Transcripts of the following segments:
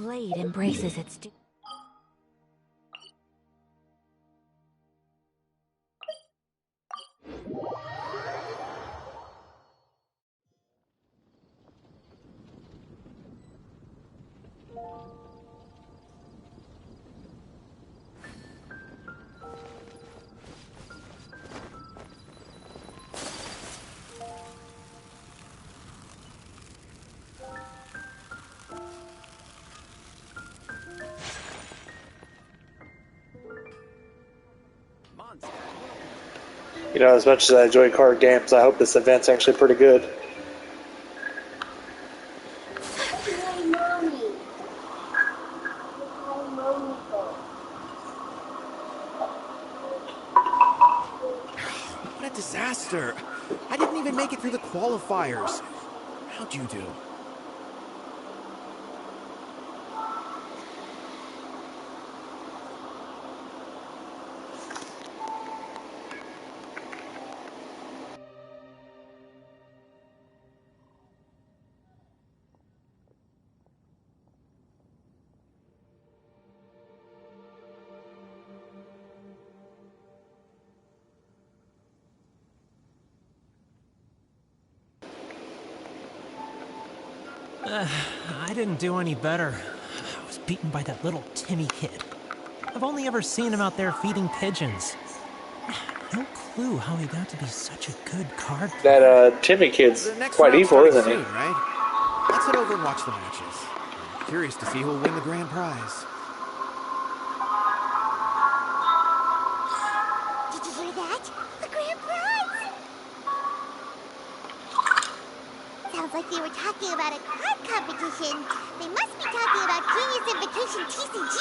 blade embraces its You know, as much as I enjoy card games, I hope this event's actually pretty good. What a disaster! I didn't even make it through the qualifiers. How'd you do? I didn't do any better. I was beaten by that little Timmy kid. I've only ever seen him out there feeding pigeons. No clue how he got to be such a good card player. That Timmy kid's quite evil, isn't he? Soon, right? Let's head over and watch the matches. I'm curious to see who'll win the grand prize. Did you hear that? The grand prize! Sounds like they were talking about a card competition. They must be talking about Genius Invitation TCG.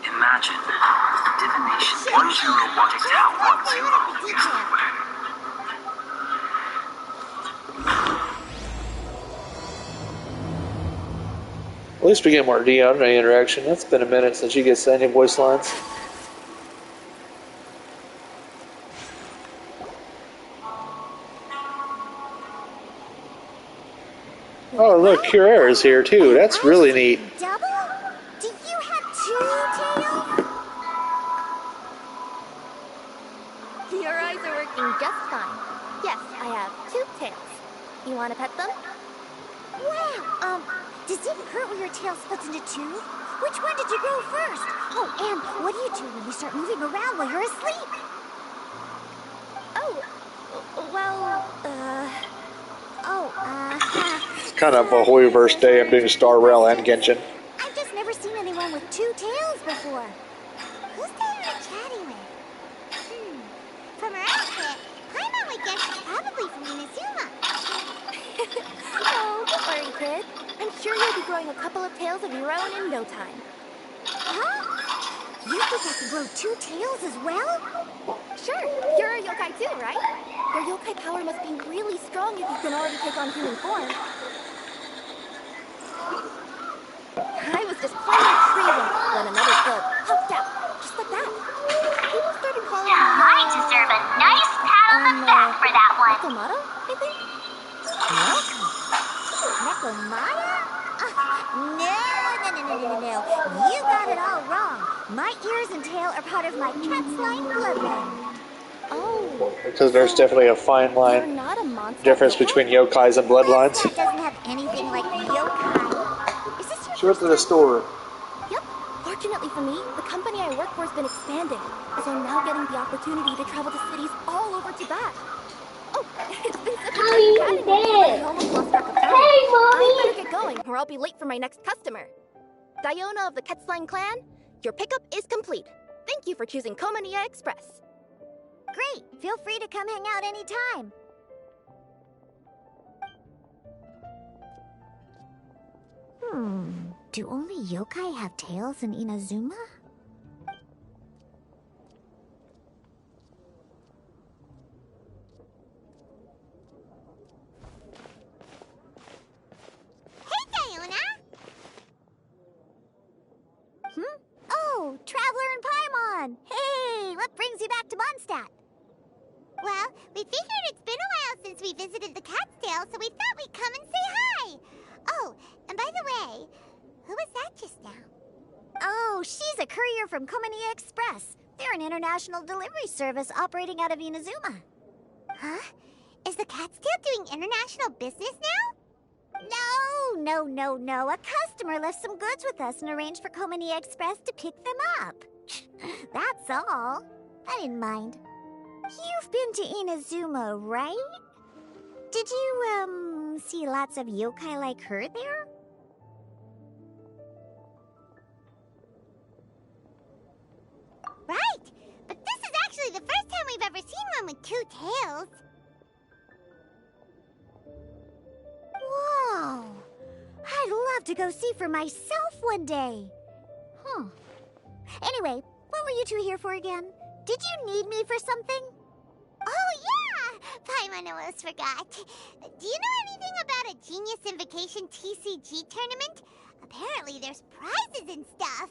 Imagine divination 1-0 robotic tower 1-0 is the winner. At least we get more Deanna interaction. It's been a minute since she gets any voice lines. Oh, look, Curair is here too. That's really neat. Double? Do you have 2 tails? Your eyes are working just fine. Yes, I have 2 tails. You want to pet them? Wow, does it hurt when your tail splits into 2? Which one did you grow first? Oh, and what do you do when you start moving around while you're asleep? Oh, well, It's kind of a Hoyoverse day. I'm doing Star Rail and Genshin. I've just never seen anyone with 2 tails before. Who's they chatting with? From her outfit, Paimon would guess it's probably from Inazuma. oh, don't worry, kid. I'm sure you'll be growing a couple of tails of your own in no time. Huh? You think I can grow 2 tails as well? Sure, you're a yokai too, right? Your yokai power must be really strong if you can already take on human form. I was just climbing a tree when another club popped out, just like that. People started calling me, I deserve a nice pat on the back for that one. Nekomata, I think? What? Nekomata? No. You got it all wrong. My ears and tail are part of my cat slime bloodline. Oh. Because there's definitely a fine You're line not a monster. difference between yokais and bloodlines. That doesn't have anything like yokai. Is this your She went to the store. Yep. Fortunately for me, the company I work for has been expanding, so I'm now getting the opportunity to travel to cities all over Tibet. Oh, it's been such a great chatting with you. I almost lost track of time. Hey, Mommy! I better get going, or I'll be late for my next customer. Diona of the Quetzline clan, your pickup is complete. Thank you for choosing Komania Express. Great. Feel free to come hang out anytime. Do only yokai have tails in Inazuma? Hey, Diona! Oh, Traveler and Paimon! Hey, what brings you back to Mondstadt? Well, we figured it's been a while since we visited the Cat's Tail, so we thought we'd come and say hi! Oh, and by the way, who was that just here from Komania Express. They're an international delivery service operating out of Inazuma. Huh? Is the cat still doing international business now? No. A customer left some goods with us and arranged for Komania Express to pick them up. That's all. I didn't mind. You've been to Inazuma, right? Did you, see lots of yokai like her there? Right! But this is actually the first time we've ever seen one with two tails. Whoa! I'd love to go see for myself one day. Anyway, what were you two here for again? Did you need me for something? Oh, yeah! Paimon almost forgot. Do you know anything about a Genius Invocation TCG tournament? Apparently there's prizes and stuff.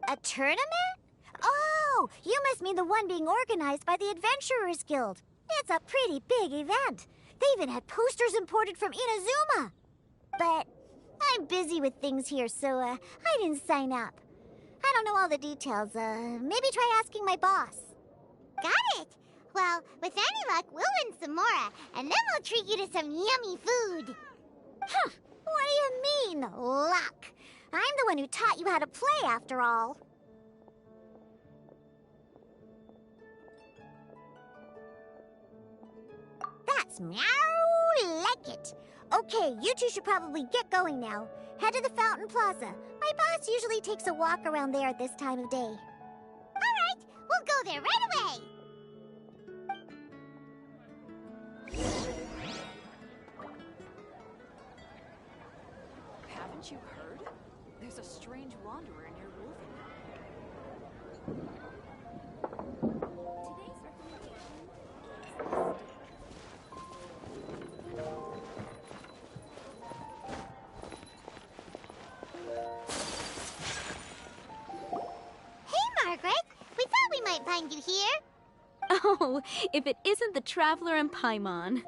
A tournament? Oh, you must mean the one being organized by the Adventurers Guild. It's a pretty big event. They even had posters imported from Inazuma. But I'm busy with things here, so I didn't sign up. I don't know all the details. Maybe try asking my boss. Got it. Well, with any luck, we'll win some more, and then we'll treat you to some yummy food. Huh. What do you mean, luck? I'm the one who taught you how to play, after all. That's meow like it. Okay, you two should probably get going now. Head to the Fountain Plaza. My boss usually takes a walk around there at this time of day. All right, we'll go there right away. Haven't you heard? There's a strange wanderer near Wolfen. Today's recommendation Hey, Margaret. We thought we might find you here. Oh, if it isn't the Traveler and Paimon.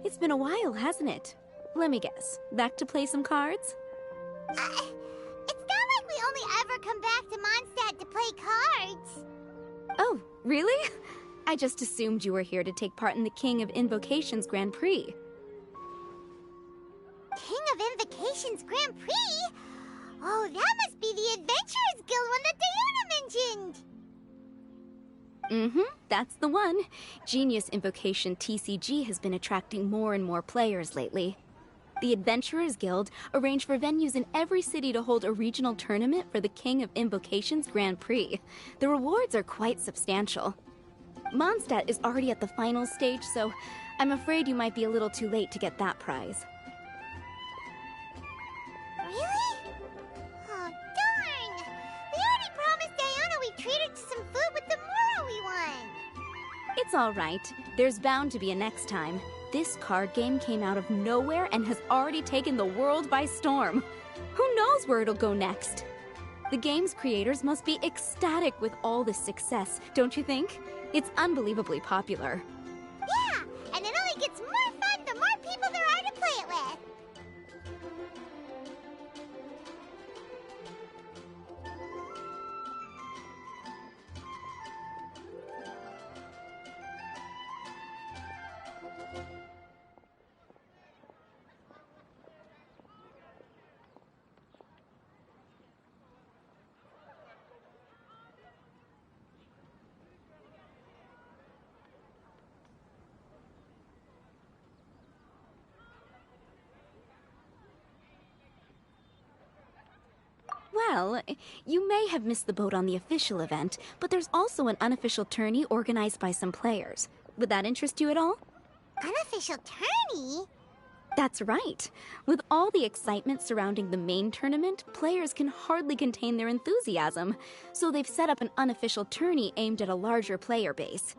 It's been a while, hasn't it? Let me guess. Back to play some cards? It's not like we only ever come back to Mondstadt to play cards. Oh, really? I just assumed you were here to take part in the King of Invocations Grand Prix. King of Invocations Grand Prix? Oh, that must be the Adventurers Guild one that Diana mentioned. That's the one. Genius Invocation TCG has been attracting more and more players lately. The Adventurers Guild arranged for venues in every city to hold a regional tournament for the King of Invocations Grand Prix. The rewards are quite substantial. Mondstadt is already at the final stage, so I'm afraid you might be a little too late to get that prize. Really? Oh, darn! We already promised Diana we'd treat her to some food with the Moro we won. It's all right. There's bound to be a next time. This card game came out of nowhere and has already taken the world by storm. Who knows where it'll go next? The game's creators must be ecstatic with all this success, don't you think? It's unbelievably popular. Yeah, and it only gets more fun the more people there are to play it with. Well, you may have missed the boat on the official event, but there's also an unofficial tourney organized by some players. Would that interest you at all? Unofficial tourney? That's right. With all the excitement surrounding the main tournament, players can hardly contain their enthusiasm. So they've set up an unofficial tourney aimed at a larger player base.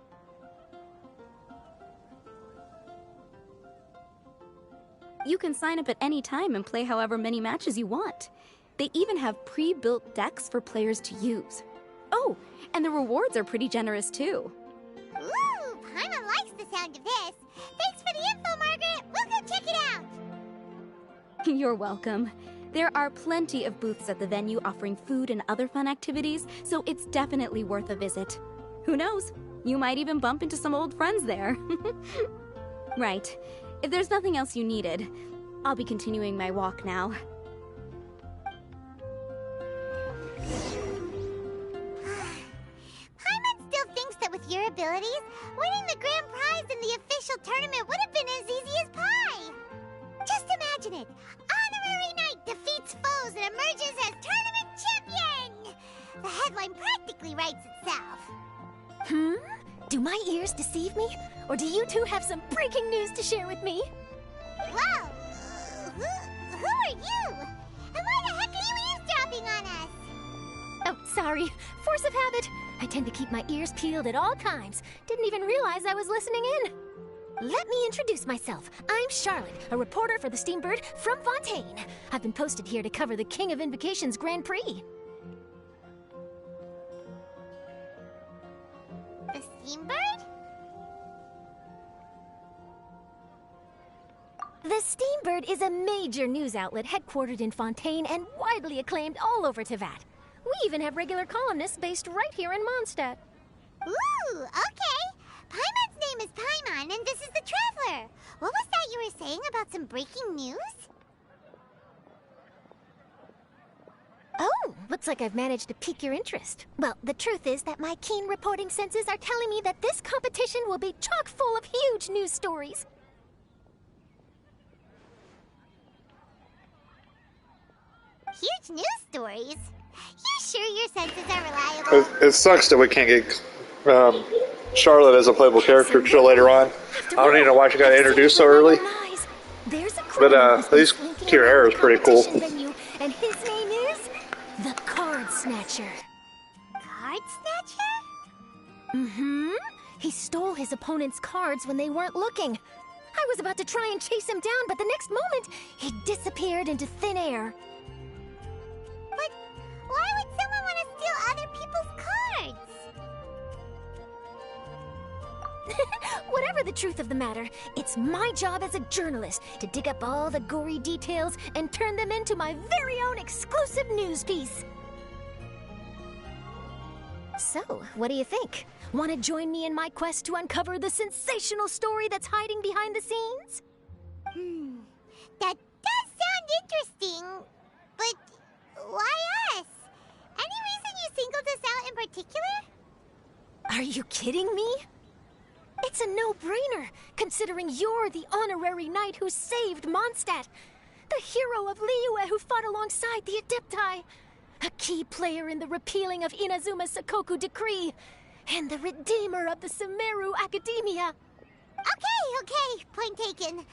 You can sign up at any time and play however many matches you want. They even have pre-built decks for players to use. Oh, and the rewards are pretty generous too. Ooh, Paimon likes the sound of this. Thanks for the info, Margaret. We'll go check it out. You're welcome. There are plenty of booths at the venue offering food and other fun activities, so it's definitely worth a visit. Who knows? You might even bump into some old friends there. Right. If there's nothing else you needed, I'll be continuing my walk now. Paimon still thinks that with your abilities, winning the grand prize in the official tournament would have been as easy as pie. Just imagine it. Honorary Knight defeats foes and emerges as tournament champion! The headline practically writes itself. Do my ears deceive me? Or do you two have some breaking news to share with me? Whoa! Who are you? And why the heck are you eavesdropping on us? Oh, sorry. Force of habit. I tend to keep my ears peeled at all times. Didn't even realize I was listening in. Let me introduce myself. I'm Charlotte, a reporter for the Steambird from Fontaine. I've been posted here to cover the King of Invocation's Grand Prix. The Steambird? The Steambird is a major news outlet headquartered in Fontaine and widely acclaimed all over Teyvat. We even have regular columnists based right here in Mondstadt. Ooh, okay. Paimon's name is Paimon, and this is the Traveler. What was that you were saying about some breaking news? Oh, looks like I've managed to pique your interest. Well, the truth is that my keen reporting senses are telling me that this competition will be chock full of huge news stories. Huge news stories? You sure your senses are reliable? It sucks that we can't get Charlotte as a playable character till later on. I don't even know why she got introduced so early. But at least Kira is pretty cool. And his name is the Card Snatcher. Card Snatcher? Mm-hmm. He stole his opponent's cards when they weren't looking. I was about to try and chase him down, but the next moment, he disappeared into thin air. But why would someone want to steal other people's cards? Whatever the truth of the matter, it's my job as a journalist to dig up all the gory details and turn them into my very own exclusive news piece. So, what do you think? Want to join me in my quest to uncover the sensational story that's hiding behind the scenes? That does sound interesting, but why us? Any reason you singled us out in particular? Are you kidding me? It's a no-brainer, considering you're the honorary knight who saved Mondstadt, the hero of Liyue who fought alongside the Adepti, a key player in the repealing of Inazuma's Sakoku decree, and the redeemer of the Sumeru Academia. Okay, point taken.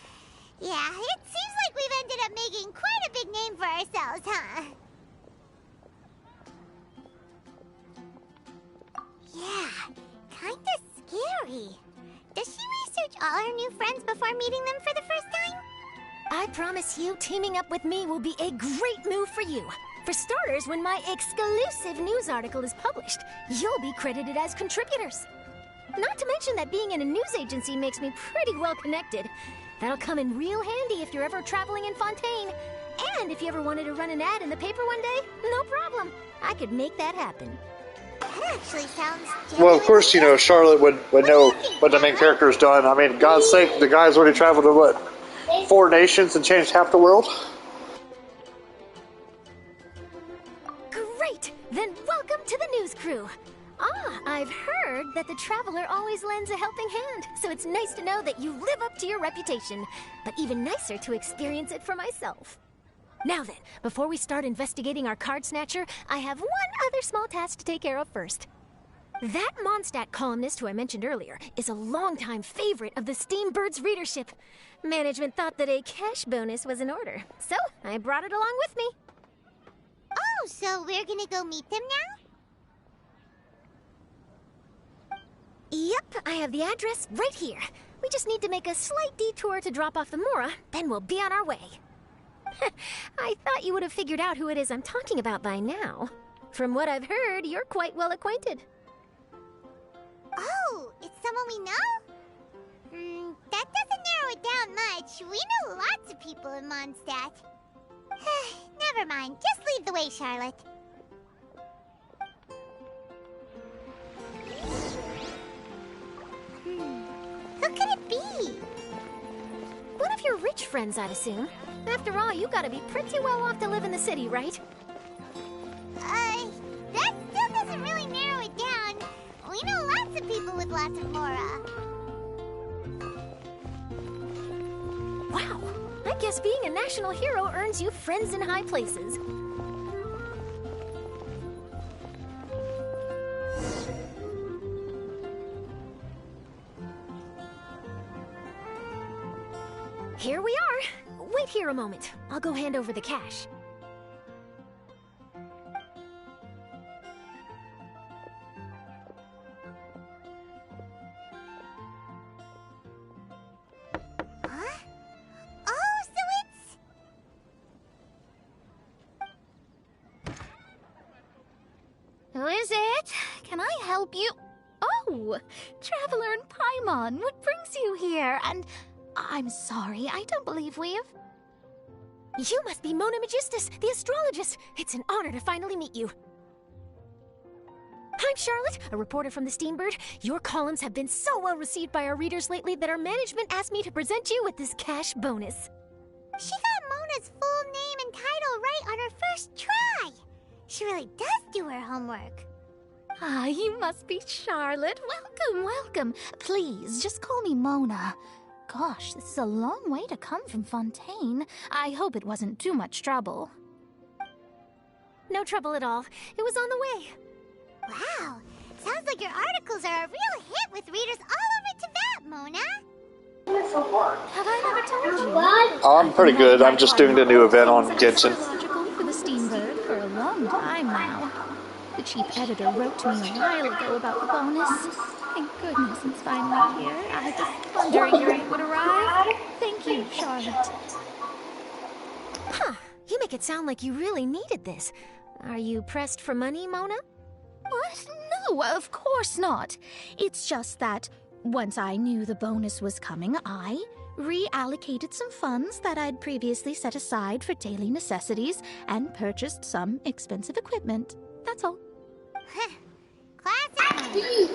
Yeah, it seems like we've ended up making quite a big name for ourselves, huh? Yeah, kinda scary. Does she research all her new friends before meeting them for the first time? I promise you, teaming up with me will be a great move for you. For starters, when my exclusive news article is published, you'll be credited as contributors. Not to mention that being in a news agency makes me pretty well connected. That'll come in real handy if you're ever traveling in Fontaine. And if you ever wanted to run an ad in the paper one day, no problem. I could make that happen. That actually sounds Well, of course, you know, Charlotte would know what the main character's done. I mean, God's sake, the guy's already traveled to, what, 4 nations and changed half the world? Great! Then welcome to the news crew. I've heard that the Traveler always lends a helping hand, so it's nice to know that you live up to your reputation, but even nicer to experience it for myself. Now then, before we start investigating our card snatcher, I have one other small task to take care of first. That Mondstadt columnist who I mentioned earlier is a longtime favorite of the Steambird's readership. Management thought that a cash bonus was in order, so I brought it along with me. Oh, so we're gonna go meet them now? Yep, I have the address right here. We just need to make a slight detour to drop off the Mora, then we'll be on our way. I thought you would have figured out who it is I'm talking about by now. From what I've heard, you're quite well acquainted. Oh, it's someone we know? That doesn't narrow it down much. We know lots of people in Mondstadt. Never mind. Just lead the way, Charlotte. Who could it be? One of your rich friends, I'd assume. After all, you gotta be pretty well off to live in the city, right? That still doesn't really narrow it down. We know lots of people with lots of mora. Wow, I guess being a national hero earns you friends in high places. Here we are. Wait here a moment. I'll go hand over the cash. Huh? Oh, so it's... Who is it? Can I help you? Oh, Traveler and Paimon, what brings you here? And I'm sorry, I don't believe we've... You must be Mona Magistus, the astrologist. It's an honor to finally meet you. I'm Charlotte, a reporter from the Steambird. Your columns have been so well received by our readers lately that our management asked me to present you with this cash bonus. She got Mona's full name and title right on her first try. She really does do her homework. Ah, you must be Charlotte. Welcome, welcome. Please, just call me Mona. Gosh, this is a long way to come from Fontaine. I hope it wasn't too much trouble. No trouble at all. It was on the way. Wow, sounds like your articles are a real hit with readers all over Tibet, Mona. Have I never told you? I'm pretty good. I'm just doing the new event on Genshin. Astrological for the Steambird for a long time now. The chief editor wrote to me a while ago about the bonus. Thank goodness it's finally here. I was wondering when it would arrive. Thank you, Charlotte. Huh. You make it sound like you really needed this. Are you pressed for money, Mona? What? No, of course not. It's just that once I knew the bonus was coming, I reallocated some funds that I'd previously set aside for daily necessities and purchased some expensive equipment. That's all. Classic.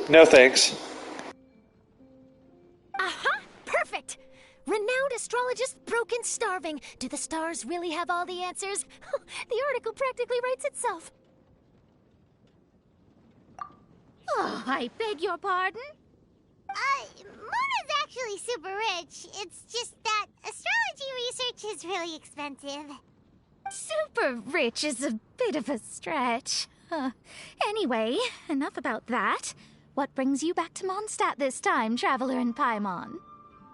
No thanks. Aha! Perfect! Renowned astrologist Broken Starving. Do the stars really have all the answers? The article practically writes itself. Oh, I beg your pardon? Mona's actually super rich. It's just that astrology research is really expensive. Super rich is a bit of a stretch. Anyway, enough about that. What brings you back to Mondstadt this time, Traveler and Paimon?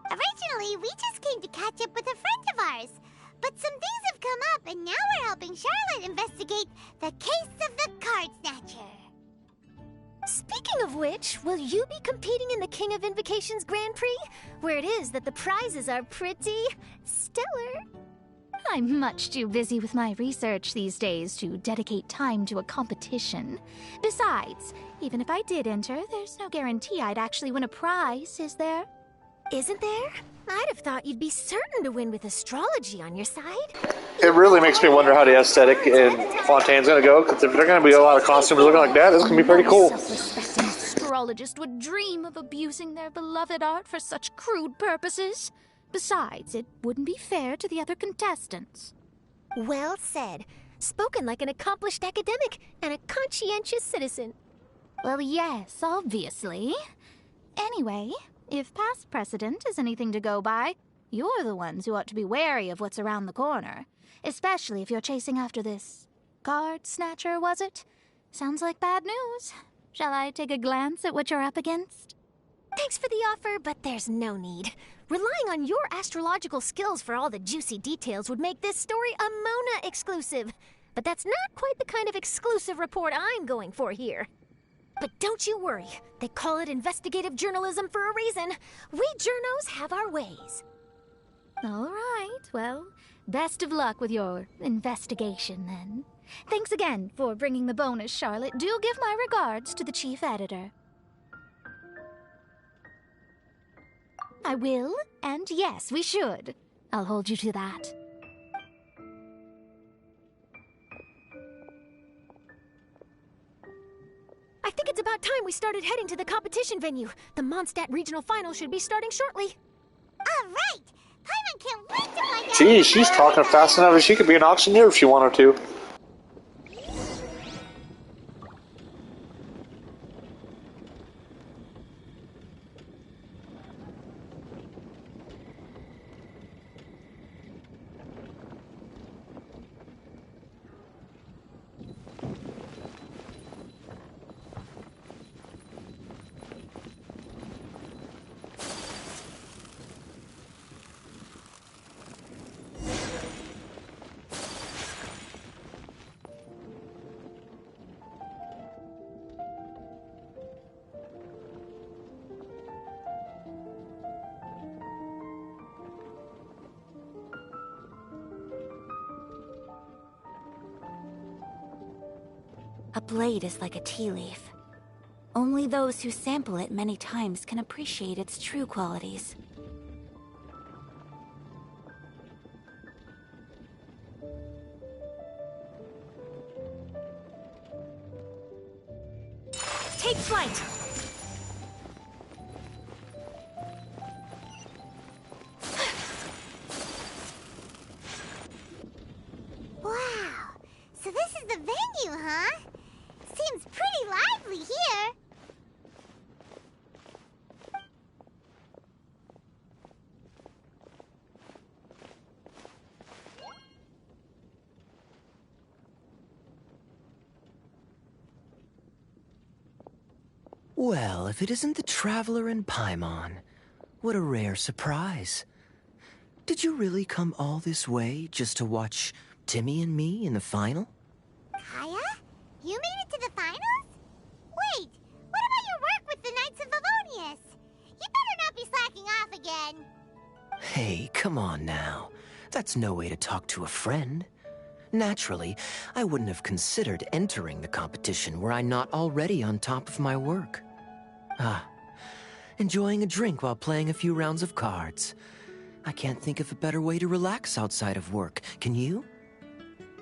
Originally, we just came to catch up with a friend of ours. But some things have come up, and now we're helping Charlotte investigate the case of the Card Snatcher. Speaking of which, will you be competing in the King of Invocations Grand Prix? Where it is that the prizes are pretty stellar. I'm much too busy with my research these days to dedicate time to a competition. Besides, even if I did enter, there's no guarantee I'd actually win a prize, is there? Isn't there? I'd have thought you'd be certain to win with astrology on your side. It really makes me wonder how the aesthetic in Fontaine's going to go, because if there are going to be a lot of costumes looking like that, this is going to be pretty cool. Self-respecting astrologist would dream of abusing their beloved art for such crude purposes. Besides, it wouldn't be fair to the other contestants. Well said. Spoken like an accomplished academic and a conscientious citizen. Well, yes, obviously. Anyway, if past precedent is anything to go by, you're the ones who ought to be wary of what's around the corner. Especially if you're chasing after this card snatcher, was it? Sounds like bad news. Shall I take a glance at what you're up against? Thanks for the offer, but there's no need. Relying on your astrological skills for all the juicy details would make this story a Mona exclusive. But that's not quite the kind of exclusive report I'm going for here. But don't you worry. They call it investigative journalism for a reason. We journos have our ways. All right, well, best of luck with your investigation, then. Thanks again for bringing the bonus, Charlotte. Do give my regards to the chief editor. I will, and yes, we should. I'll hold you to that. about time we started heading to the competition venue. The Mondstadt Regional Final should be starting shortly. All right! Paimon can't wait to find out. Geez, she's talking fast enough that she could be an auctioneer if she wanted to. A blade is like a tea leaf. Only those who sample it many times can appreciate its true qualities. Take flight! Wow! So this is the venue, huh? Seems pretty lively here. Well, if it isn't the Traveler and Paimon, what a rare surprise. Did you really come all this way just to watch Timmy and me in the final? Kaya? You made it to the finals? Wait, what about your work with the Knights of Favonius? You better not be slacking off again. Hey, come on now. That's no way to talk to a friend. Naturally, I wouldn't have considered entering the competition were I not already on top of my work. Enjoying a drink while playing a few rounds of cards. I can't think of a better way to relax outside of work, can you?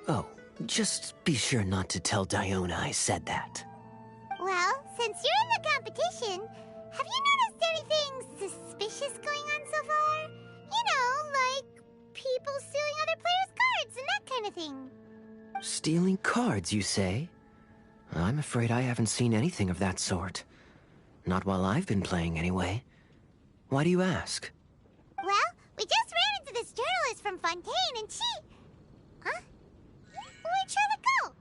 Oh, just be sure not to tell Diona I said that. Well, since you're in the competition, have you noticed anything suspicious going on so far? You know, like people stealing other players' cards and that kind of thing. Stealing cards, you say? I'm afraid I haven't seen anything of that sort. Not while I've been playing, anyway. Why do you ask? Well, we just ran into this journalist from Fontaine and she... Huh? Where'd Charlotte go?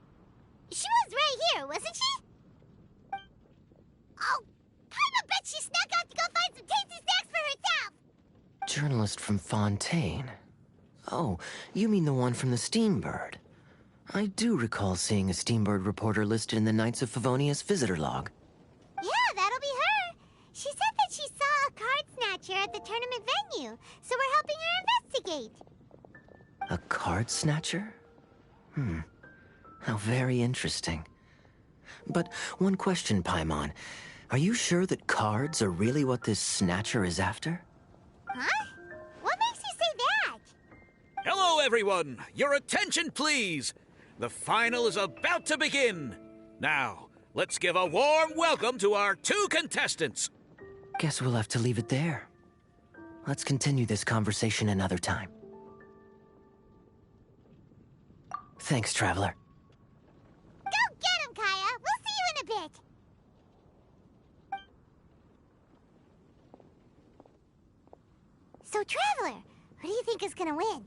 She was right here, wasn't she? Oh, I bet she snuck out to go find some tasty snacks for herself! Journalist from Fontaine. Oh, you mean the one from the Steambird. I do recall seeing a Steambird reporter listed in the Knights of Favonius visitor log. Yeah, that'll be her. She said that she saw a card snatcher at the tournament venue, so we're helping her investigate. A card snatcher? How very interesting. But one question, Paimon. Are you sure that cards are really what this snatcher is after? Huh? What makes you say that? Hello, everyone! Your attention, please! The final is about to begin. Now, let's give a warm welcome to our two contestants. Guess we'll have to leave it there. Let's continue this conversation another time. Thanks, Traveler. Go get him, Kaya! We'll see you in a bit! So, Traveler, who do you think is gonna win?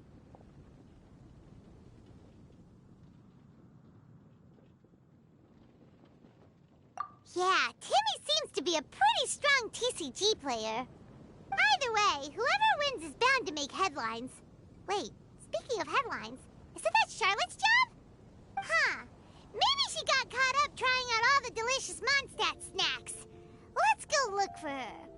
Yeah, Timmy seems to be a pretty strong TCG player. Either way, whoever wins is bound to make headlines. Wait, speaking of headlines, isn't that Charlotte's job? Huh. Maybe she got caught up trying out all the delicious Mondstadt snacks. Let's go look for her.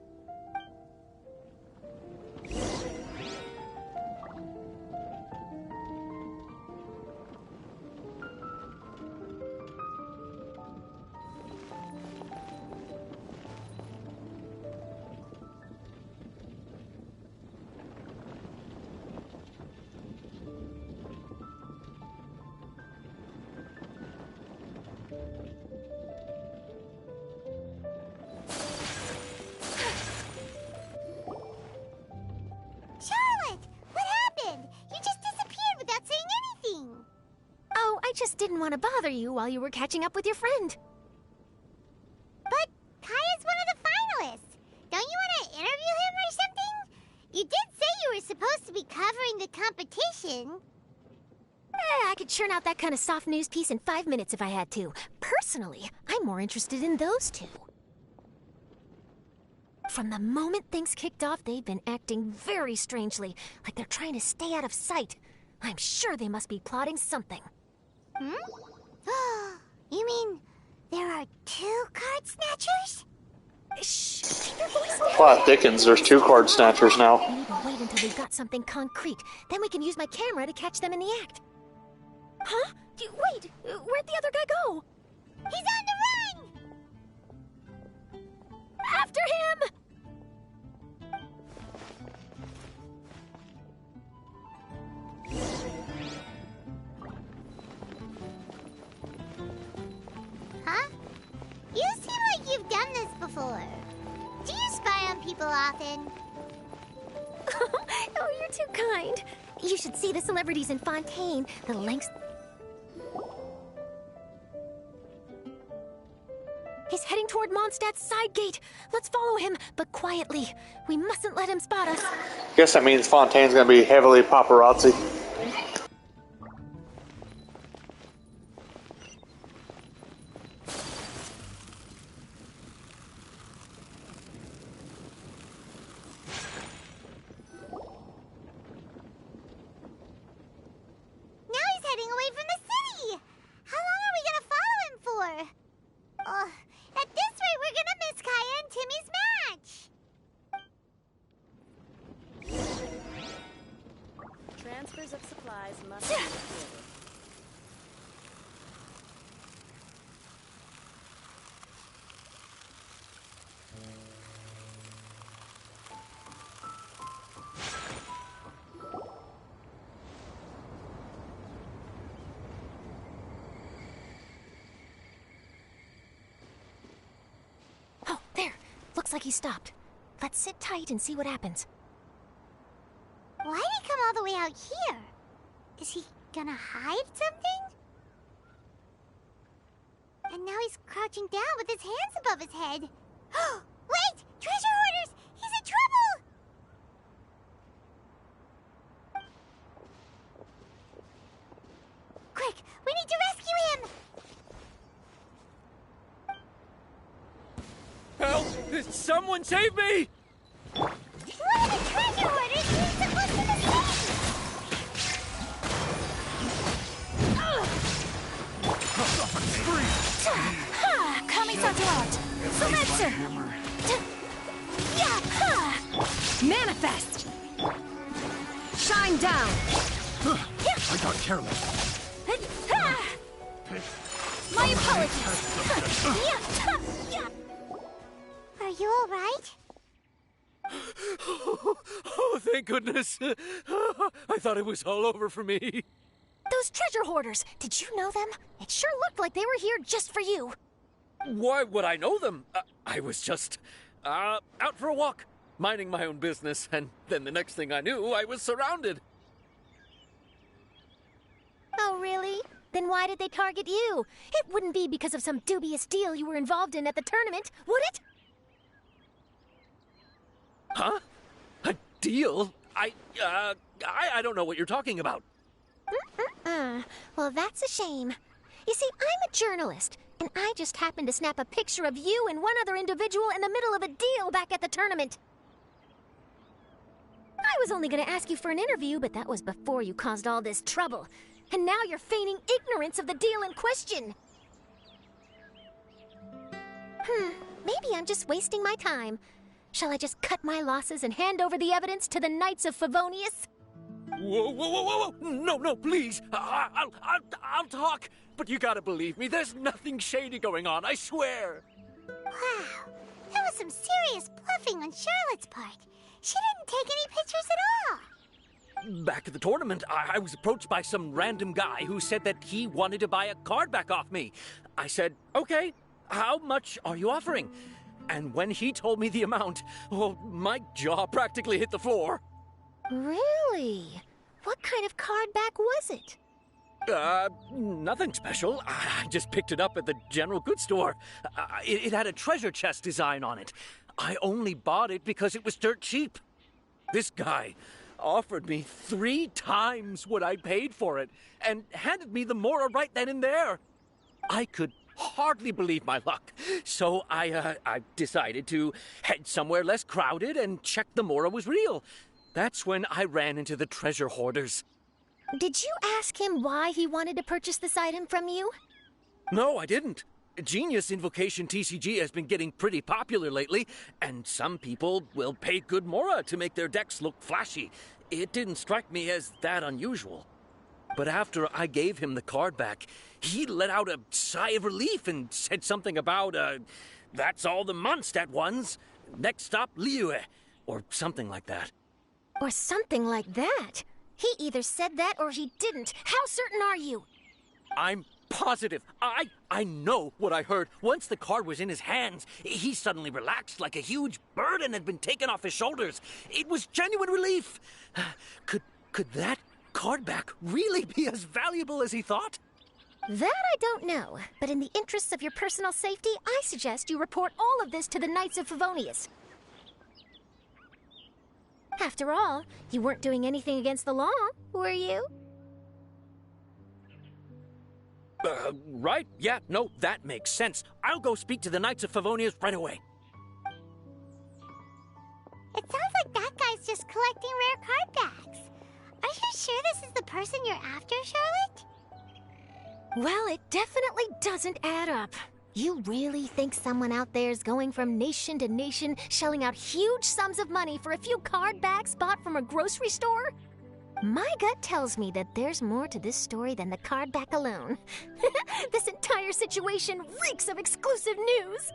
just didn't want to bother you while you were catching up with your friend. But Kaya's one of the finalists. Don't you want to interview him or something? You did say you were supposed to be covering the competition. I could churn out that kind of soft news piece in 5 minutes if I had to. Personally, I'm more interested in those two. From the moment things kicked off, they've been acting very strangely, like they're trying to stay out of sight. I'm sure they must be plotting something. You mean there are 2 card snatchers? Shh, keep your voice down. Plot thickens, there's 2 card snatchers now. We need to wait until they've got something concrete. Then we can use my camera to catch them in the act. Huh? Wait, where'd the other guy go? He's on the run! After him! Huh? You seem like you've done this before. Do you spy on people often? Oh, you're too kind. You should see the celebrities in Fontaine. The lengths... He's heading toward Mondstadt's side gate. Let's follow him, but quietly. We mustn't let him spot us. Guess that means Fontaine's gonna be heavily paparazzi. Now he's heading away from the city! How long are we gonna follow him for? At this rate, we're gonna miss Kaya and Timmy's match! Transfers of supplies must be recorded. Oh, there. Looks like he stopped. Let's sit tight and see what happens. Why'd he come all the way out here? Is he gonna hide something? And now he's crouching down with his hands above his head. Wait! Treasure hoarders! He's in trouble! Quick! We need to rescue him! Help! Someone save me! One of the treasure hoarders needs to look for the thing! Ha! Kamisatort! Semetsu! Yeah! Ha! Manifest! Shine down! I got careless. My apologies! Are you alright? Oh, thank goodness. I thought it was all over for me. Those treasure hoarders, did you know them? It sure looked like they were here just for you. Why would I know them? I was just out for a walk, minding my own business, and then the next thing I knew, I was surrounded. Oh, really? Then why did they target you? It wouldn't be because of some dubious deal you were involved in at the tournament, would it? Huh? A deal? I don't know what you're talking about. Well, that's a shame. You see, I'm a journalist, and I just happened to snap a picture of you and one other individual in the middle of a deal back at the tournament. I was only going to ask you for an interview, but that was before you caused all this trouble. And now you're feigning ignorance of the deal in question. Maybe I'm just wasting my time. Shall I just cut my losses and hand over the evidence to the Knights of Favonius? Whoa! No, please. I'll talk. But you gotta believe me, there's nothing shady going on, I swear. Wow, that was some serious bluffing on Charlotte's part. She didn't take any pictures at all. Back at the tournament, I was approached by some random guy who said that he wanted to buy a card back off me. I said, okay, how much are you offering? And when he told me the amount, oh, my jaw practically hit the floor. Really? What kind of card back was it? Nothing special. I just picked it up at the general goods store. It had a treasure chest design on it. I only bought it because it was dirt cheap. This guy offered me 3 times what I paid for it and handed me the Mora right then and there. I could hardly believe my luck. So I decided to head somewhere less crowded and check the Mora was real. That's when I ran into the treasure hoarders. Did you ask him why he wanted to purchase this item from you? No, I didn't. Genius Invocation TCG has been getting pretty popular lately, and some people will pay good Mora to make their decks look flashy. It didn't strike me as that unusual. But after I gave him the card back, he let out a sigh of relief and said something about, that's all the Mondstadt ones. Next stop, Liyue, or something like that. Or something like that? He either said that or he didn't. How certain are you? I'm positive. I know what I heard. Once the card was in his hands, he suddenly relaxed like a huge burden had been taken off his shoulders. It was genuine relief. Could that card back really be as valuable as he thought? That I don't know, but in the interests of your personal safety, I suggest you report all of this to the Knights of Favonius. After all, you weren't doing anything against the law, were you? Right? Yeah, no, that makes sense. I'll go speak to the Knights of Favonius right away. It sounds like that guy's just collecting rare card backs. Are you sure this is the person you're after, Charlotte? Well, it definitely doesn't add up. You really think someone out there's going from nation to nation, shelling out huge sums of money for a few card backs bought from a grocery store? My gut tells me that there's more to this story than the card back alone. This entire situation reeks of exclusive news!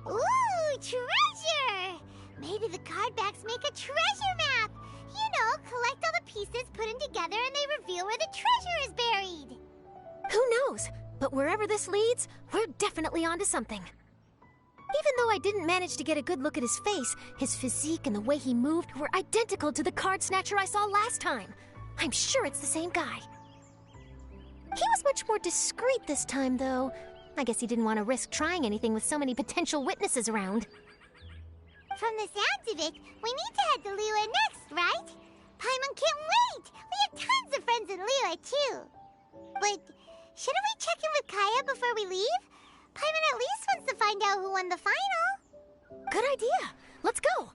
Ooh, treasure! Maybe the card backs make a treasure map! You know, collect all the pieces, put them together, and they reveal where the treasure is buried! Who knows? But wherever this leads, we're definitely onto something. Even though I didn't manage to get a good look at his face, his physique and the way he moved were identical to the card snatcher I saw last time. I'm sure it's the same guy. He was much more discreet this time, though. I guess he didn't want to risk trying anything with so many potential witnesses around. From the sounds of it, we need to head to Liyue next, right? Paimon can't wait! We have tons of friends in Liyue, too. But shouldn't we check in with Kaya before we leave? Paimon at least wants to find out who won the final. Good idea. Let's go.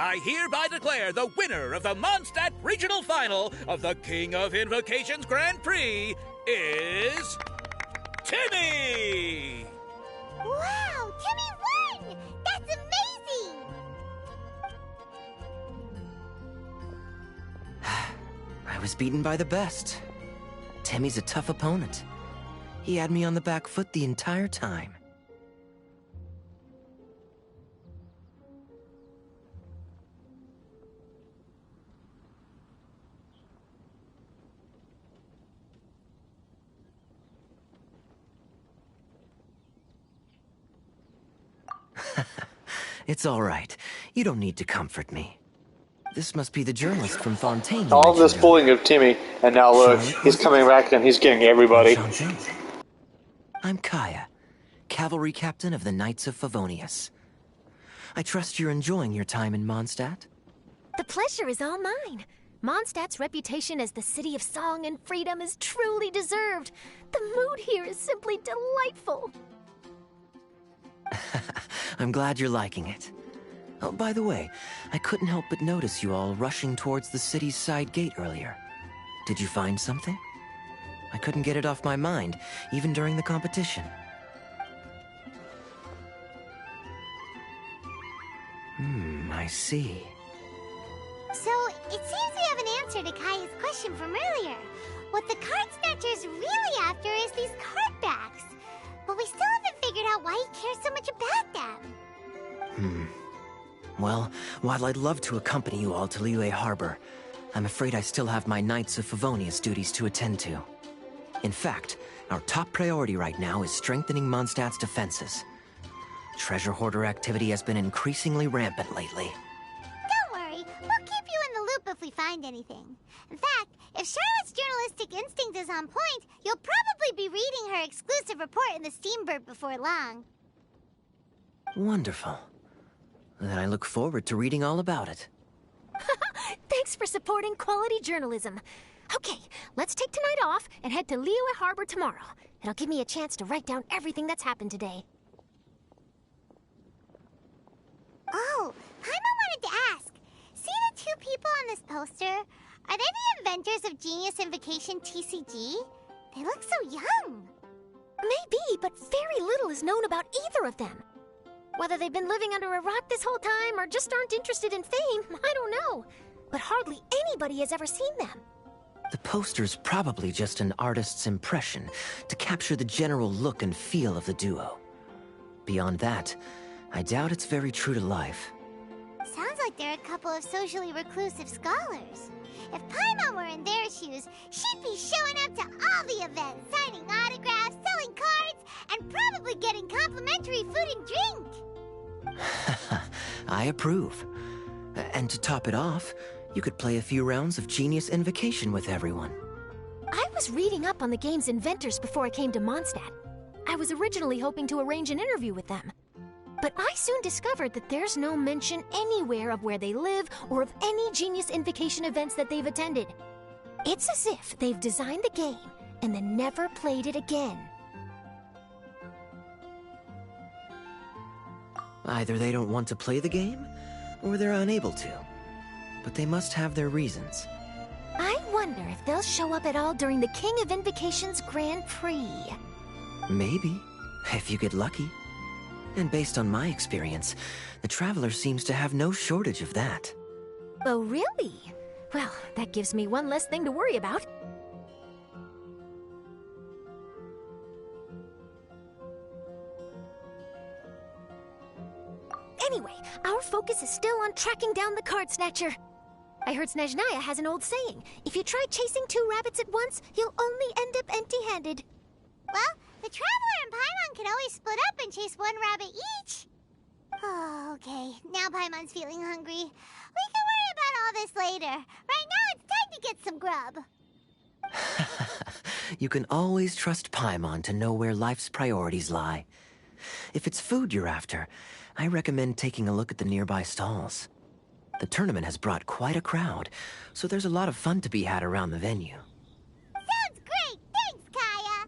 I hereby declare the winner of the Mondstadt Regional Final of the King of Invocations Grand Prix is... Timmy! Wow, Timmy won! That's amazing! I was beaten by the best. Timmy's a tough opponent. He had me on the back foot the entire time. It's all right. You don't need to comfort me. This must be the journalist from Fontaine. All this bullying of Timmy, and now look, he's coming back and he's getting everybody. I'm Kaya, cavalry captain of the Knights of Favonius. I trust you're enjoying your time in Mondstadt? The pleasure is all mine. Mondstadt's reputation as the city of song and freedom is truly deserved. The mood here is simply delightful. I'm glad you're liking it. Oh, by the way, I couldn't help but notice you all rushing towards the city's side gate earlier. Did you find something? I couldn't get it off my mind, even during the competition. I see. So, it seems we have an answer to Kaya's question from earlier. What the card snatcher's really after is these card backs. But we still haven't figured out why he cares so much about them. Well, while I'd love to accompany you all to Liyue Harbor, I'm afraid I still have my Knights of Favonius duties to attend to. In fact, our top priority right now is strengthening Mondstadt's defenses. Treasure hoarder activity has been increasingly rampant lately. Don't worry, we'll keep you in the loop if we find anything. In fact, if Charlotte's journalistic instinct is on point, you'll probably be reading her exclusive report in the Steambird before long. Wonderful. Then I look forward to reading all about it. Thanks for supporting quality journalism. Okay, let's take tonight off and head to Liyue Harbor tomorrow. It'll give me a chance to write down everything that's happened today. Oh, Paimon wanted to ask. See the two people on this poster? Are they the inventors of Genius Invocation TCG? They look so young. Maybe, but very little is known about either of them. Whether they've been living under a rock this whole time or just aren't interested in fame, I don't know. But hardly anybody has ever seen them. The poster's probably just an artist's impression to capture the general look and feel of the duo. Beyond that, I doubt it's very true to life. Sounds like they're a couple of socially reclusive scholars. If Paimon were in their shoes, she'd be showing up to all the events, signing autographs, selling cards, and probably getting complimentary food and drink. I approve. And to top it off, you could play a few rounds of Genius Invocation with everyone. I was reading up on the game's inventors before I came to Mondstadt. I was originally hoping to arrange an interview with them. But I soon discovered that there's no mention anywhere of where they live or of any Genius Invocation events that they've attended. It's as if they've designed the game and then never played it again. Either they don't want to play the game, or they're unable to. But they must have their reasons. I wonder if they'll show up at all during the King of Invocation's Grand Prix. Maybe, if you get lucky. And based on my experience, the Traveler seems to have no shortage of that. Oh, really? Well, that gives me one less thing to worry about. Anyway, our focus is still on tracking down the card snatcher. I heard Snezhnaya has an old saying. If you try chasing two rabbits at once, you'll only end up empty-handed. Well, the Traveler and Paimon could always split up and chase one rabbit each. Oh, okay. Now Paimon's feeling hungry. We can worry about all this later. Right now, it's time to get some grub. You can always trust Paimon to know where life's priorities lie. If it's food you're after, I recommend taking a look at the nearby stalls. The tournament has brought quite a crowd, so there's a lot of fun to be had around the venue. Sounds great! Thanks, Kaya!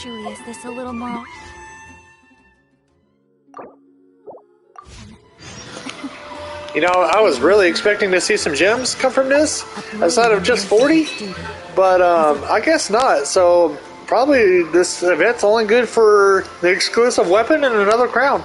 usually is this a little more... You know, I was really expecting to see some gems come from this, outside of just 40, but I guess not. So probably this event's only good for the exclusive weapon and another crown.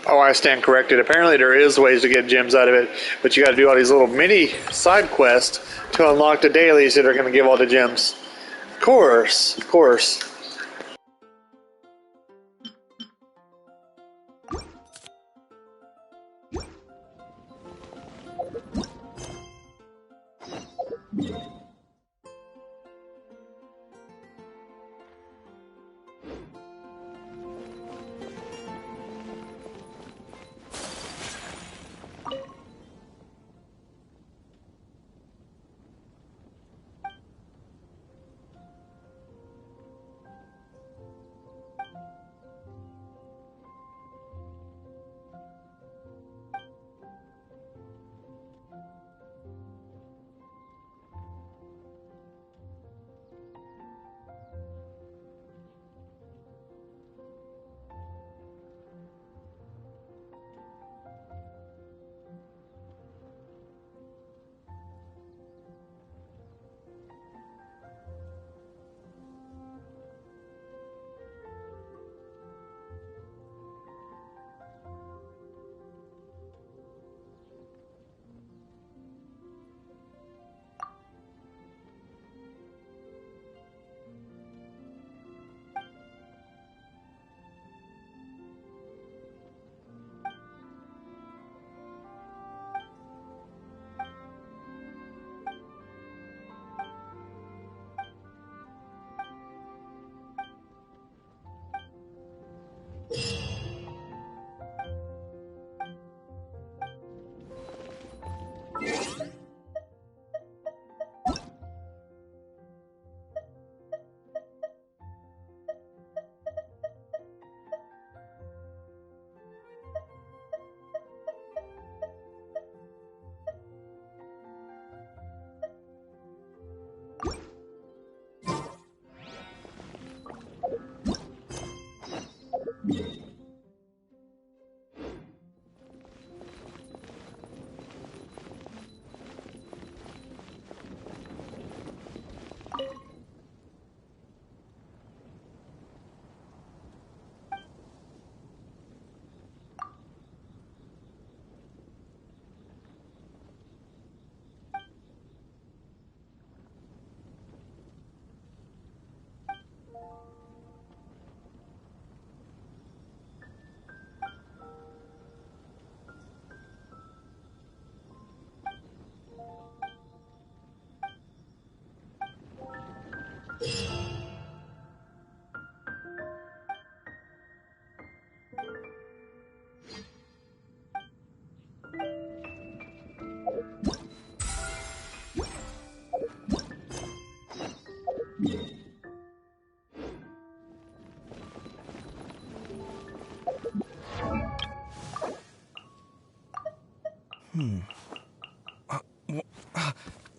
Oh, I stand corrected. Apparently there is ways to get gems out of it, but you got to do all these little mini side quests to unlock the dailies that are going to give all the gems. Of course, of course.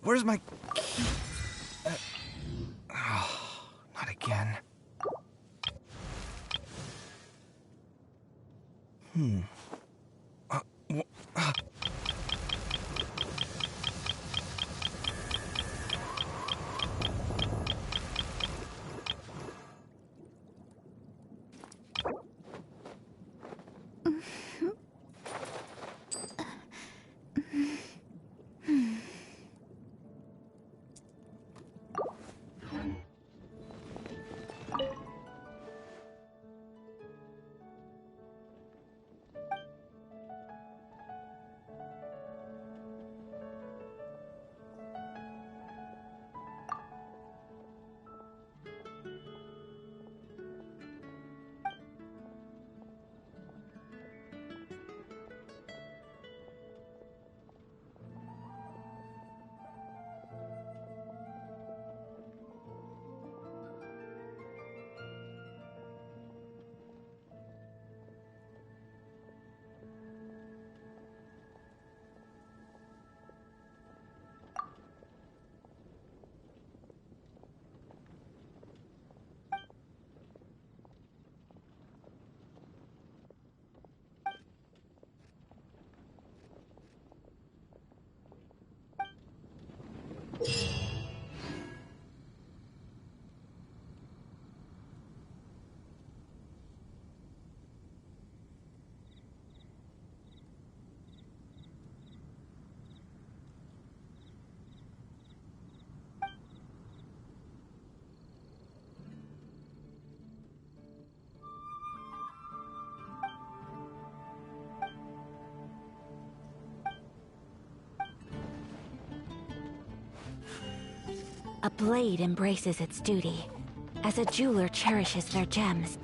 Where's my key? Not again. A blade embraces its duty, as a jeweler cherishes their gems.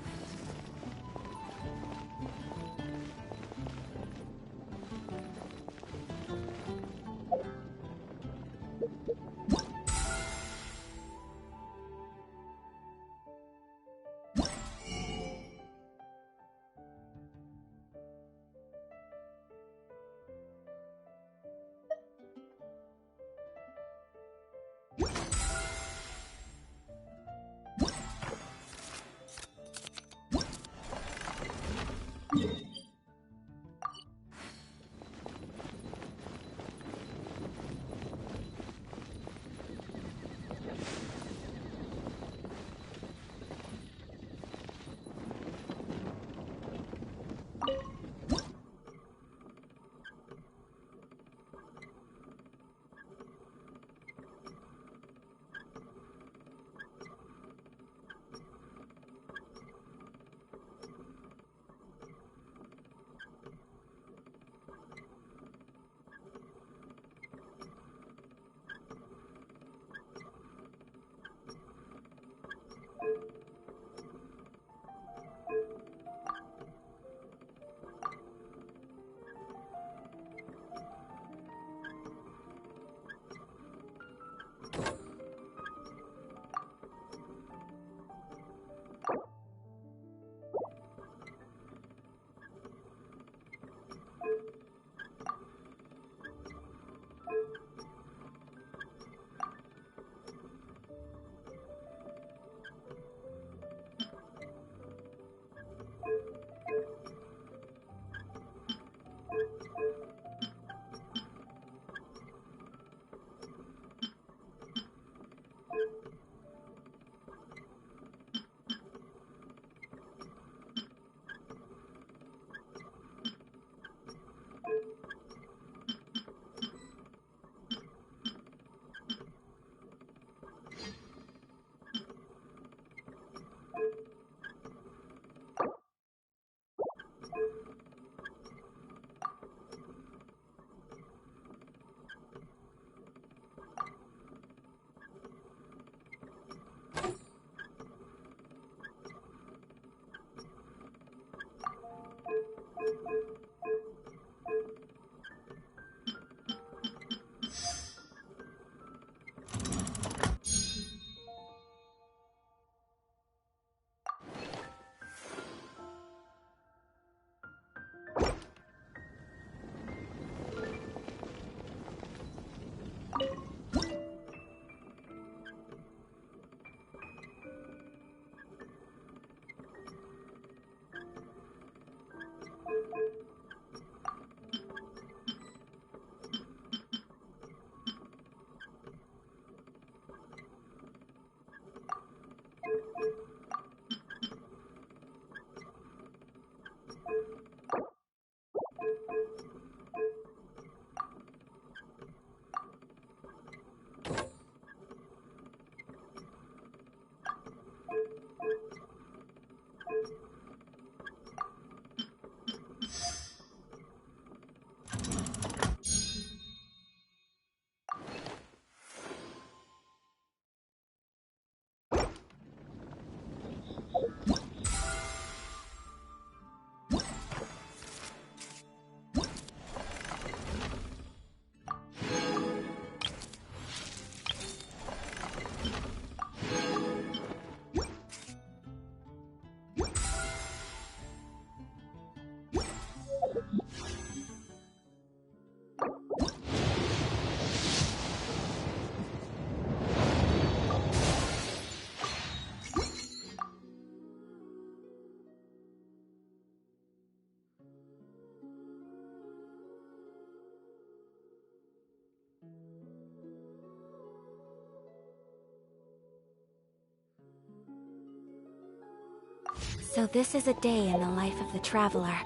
So this is a day in the life of the traveler.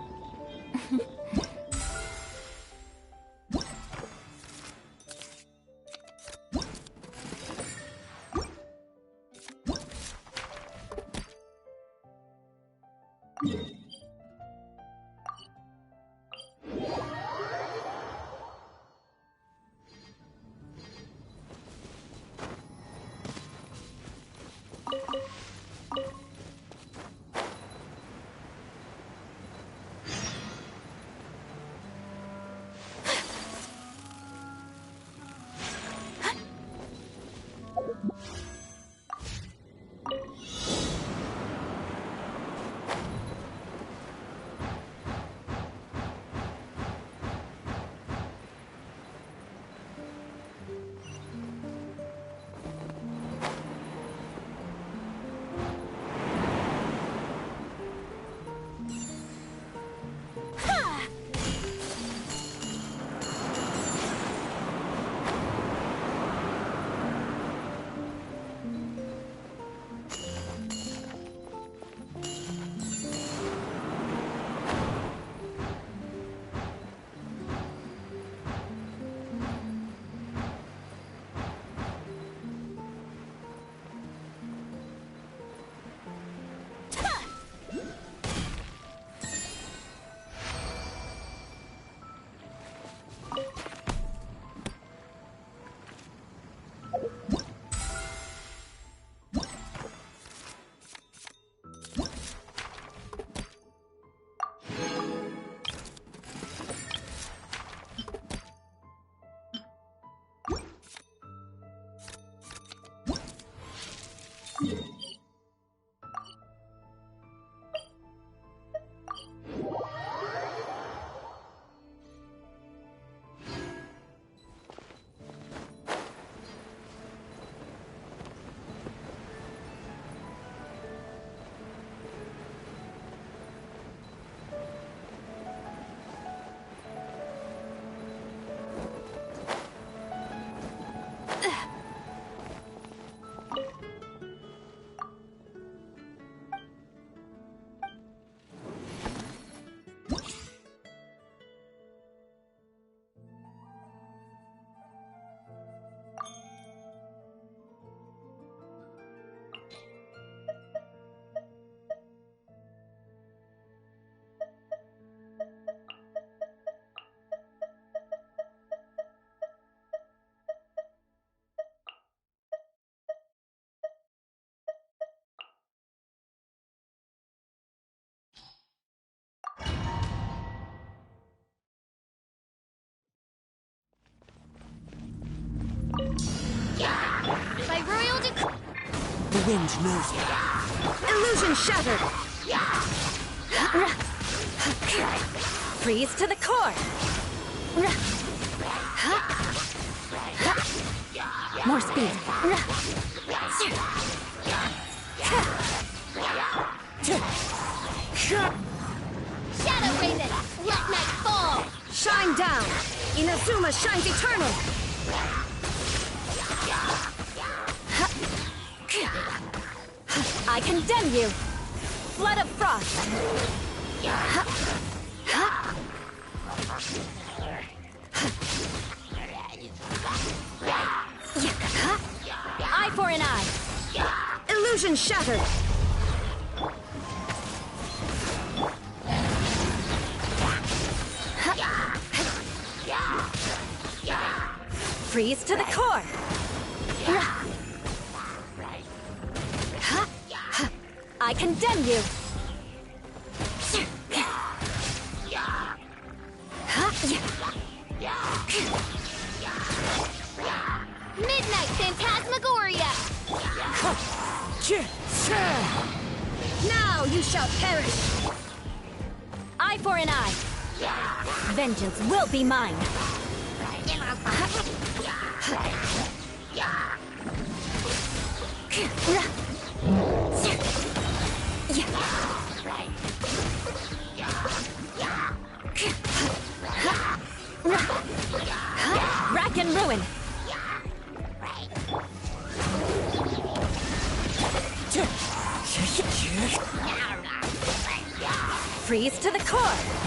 The wind knows me. Illusion shattered! Freeze to the core! More speed! Shadow Raven, let night fall! Shine down! Inazuma shines eternal! I condemn you! Flood of frost! Eye for an eye! Illusion shattered! Freeze to the core! I condemn you! Midnight Phantasmagoria! Now you shall perish! Eye for an eye! Vengeance will be mine! Rack and ruin! Freeze to the core!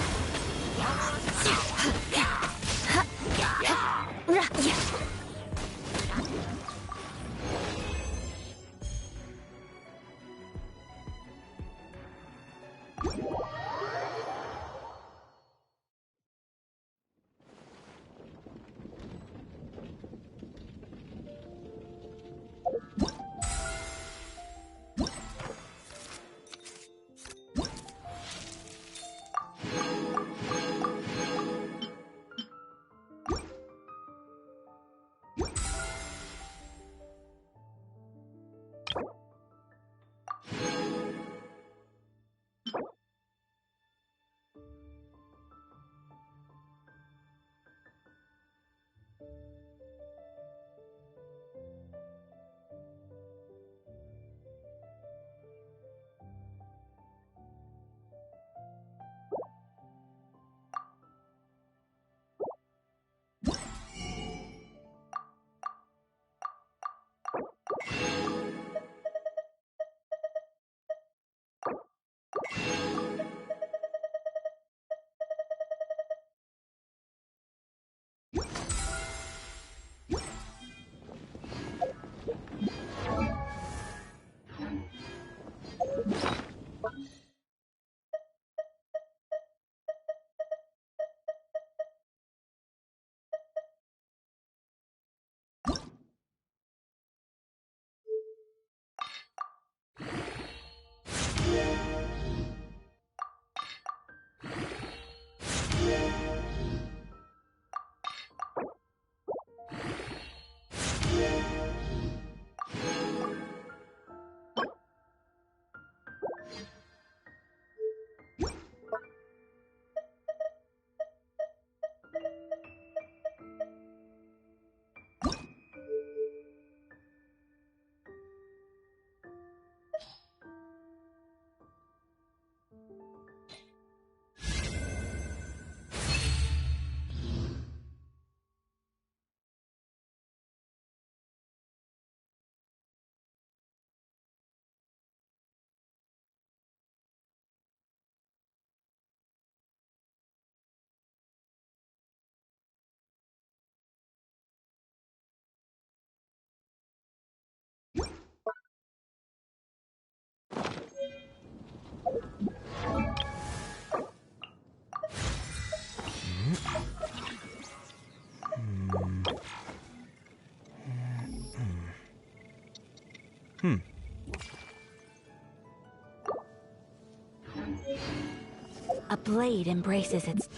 A blade embraces its...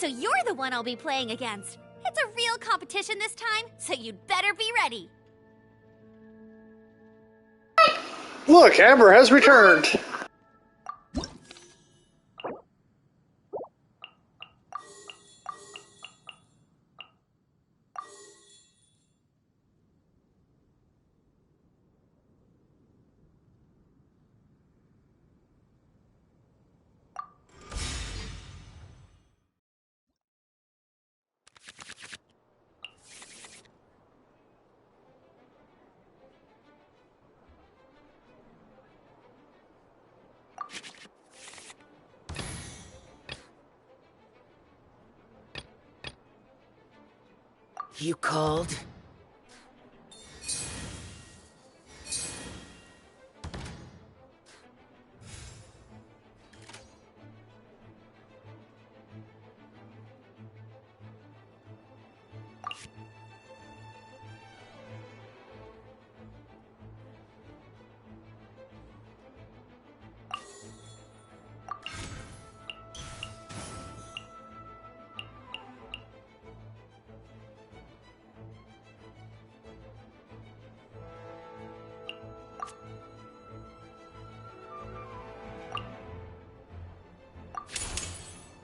so you're the one I'll be playing against. It's a real competition this time, so you'd better be ready. Look, Amber has returned. You called?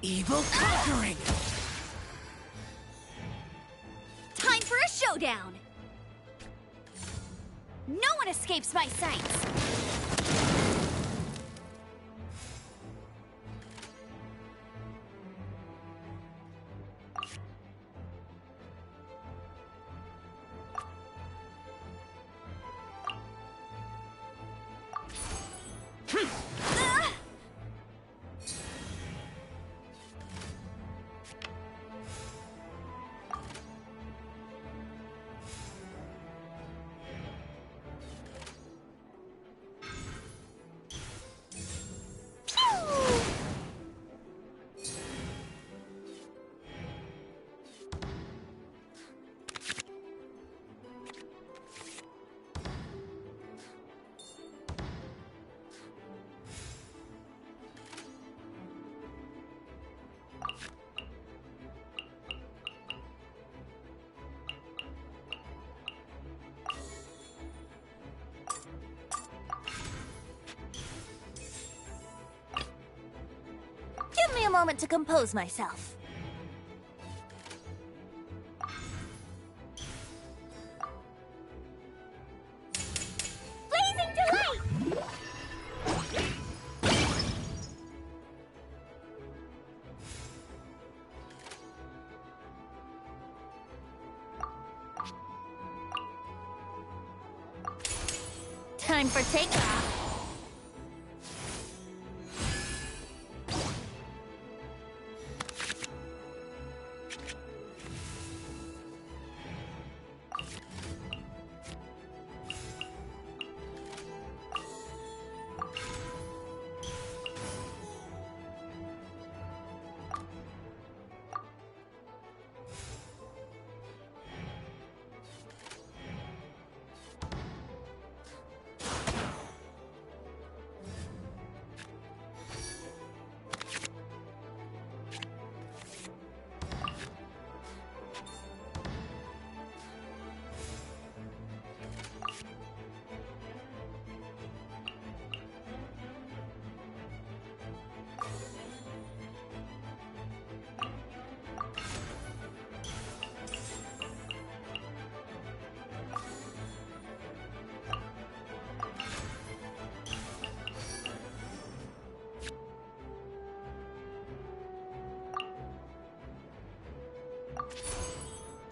Evil conquering! Time for a showdown! No one escapes my sights! Give me a moment to compose myself. Blazing delight! Time for takeoff.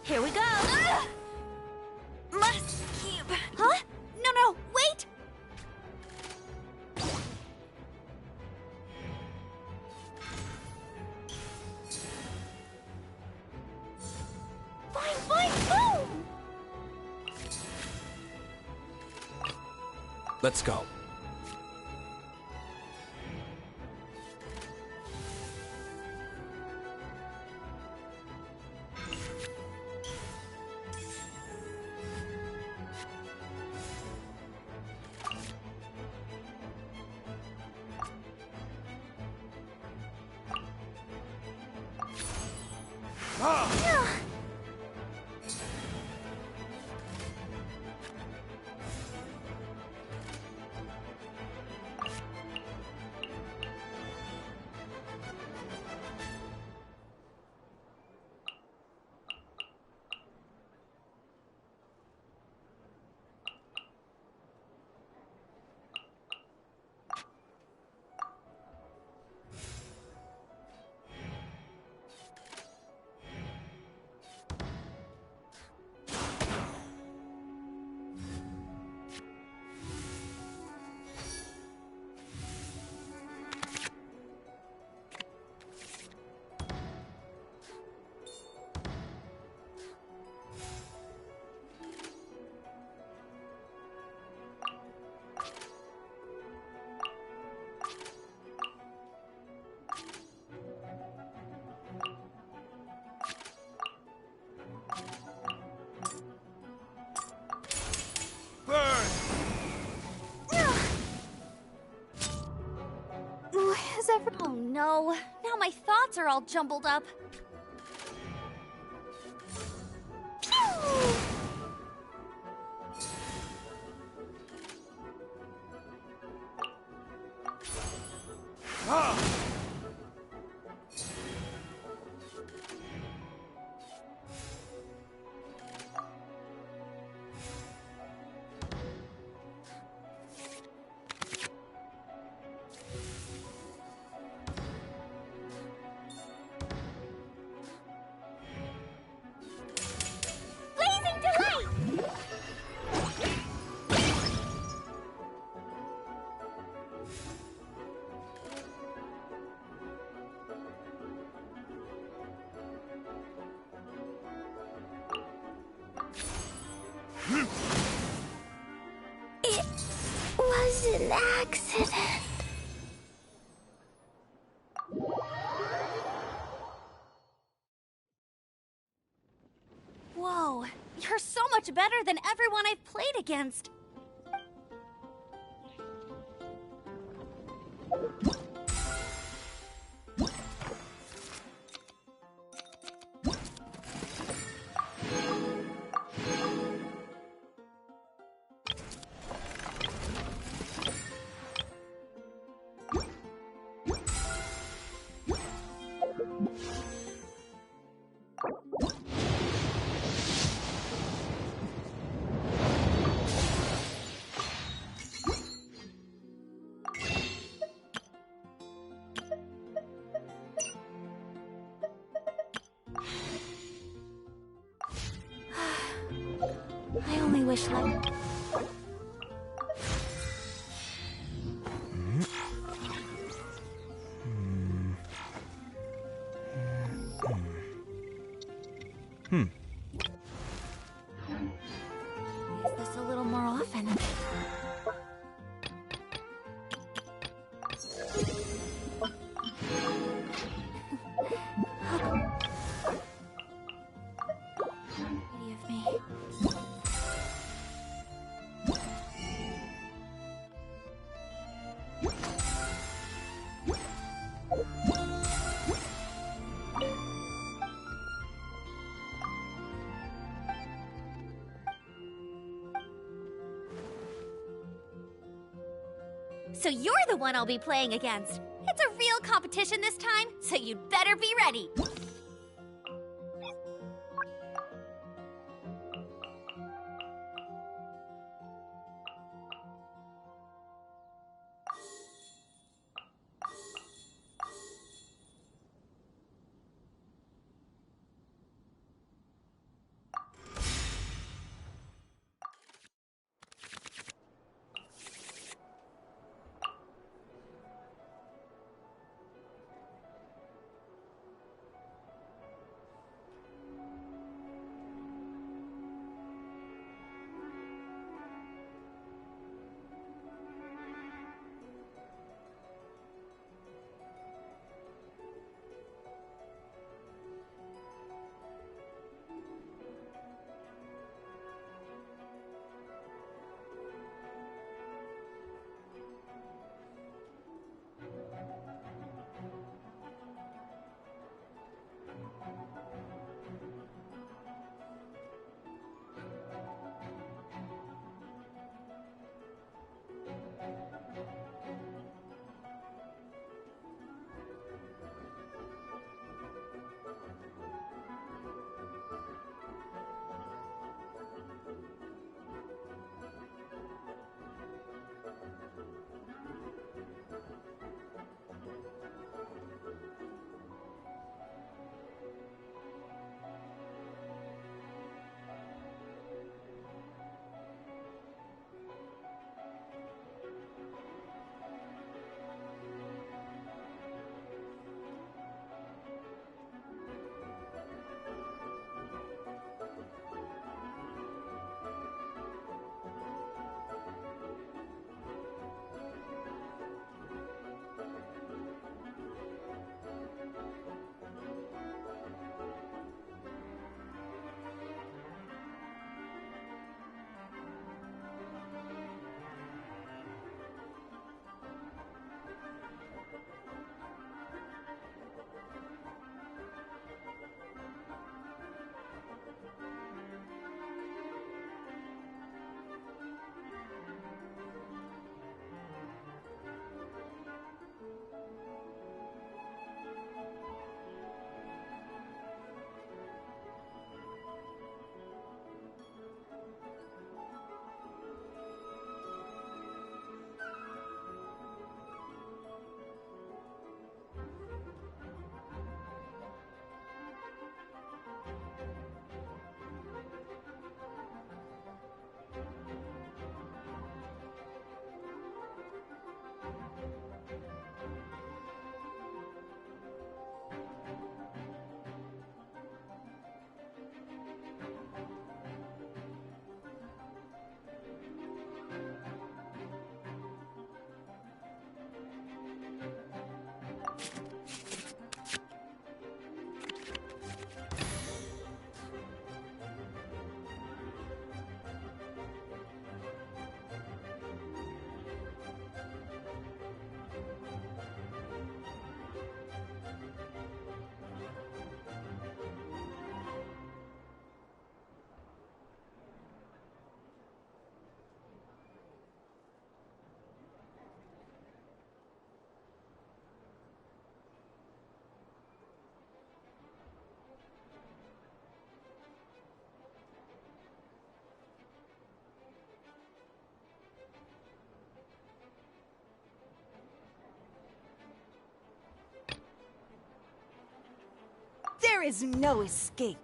Here we go! Must keep... Huh? No, wait! Fine, boom! Let's go. Oh no, now my thoughts are all jumbled up. Blazing delight! It was an accident. Whoa, you're so much better than everyone I've played against. I only wish like... Use this a little more often. Pity of me. So you're the one I'll be playing against. It's a real competition this time, so you'd better be ready. There is no escape.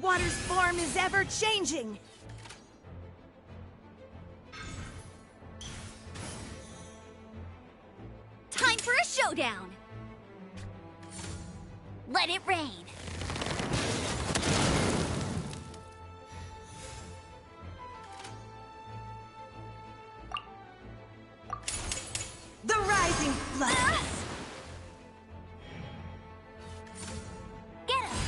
Water's form is ever changing. Time for a showdown! Let it rain! The rising flood. Get him!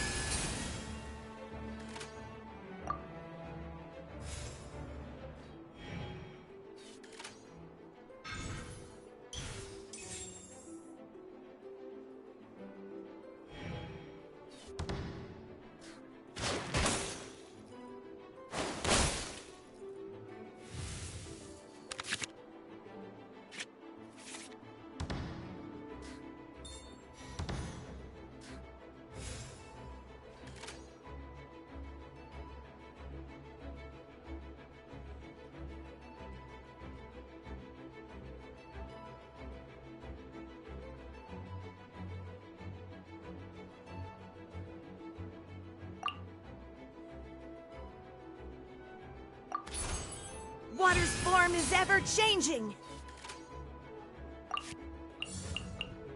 Water's form is ever changing.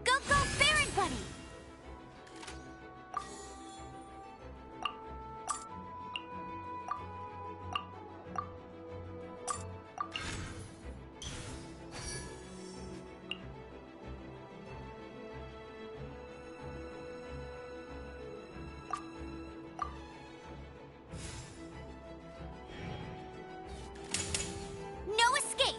Go, go, Baron Buddy! No escape!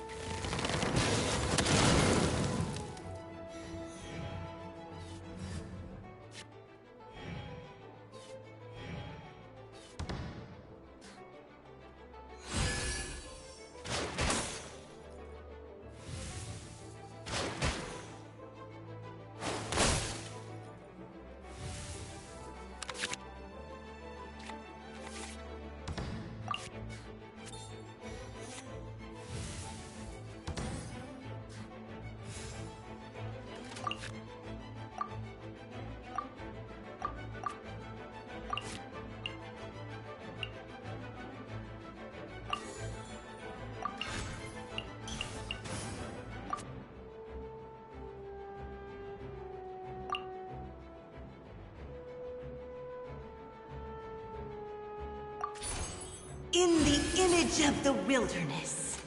In the image of the wilderness.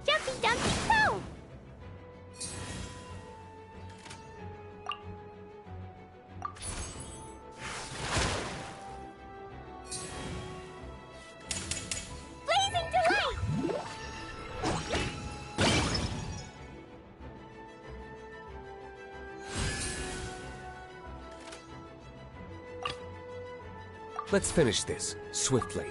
Jumpy, dumpy, go! Blazing delight! Let's finish this, swiftly.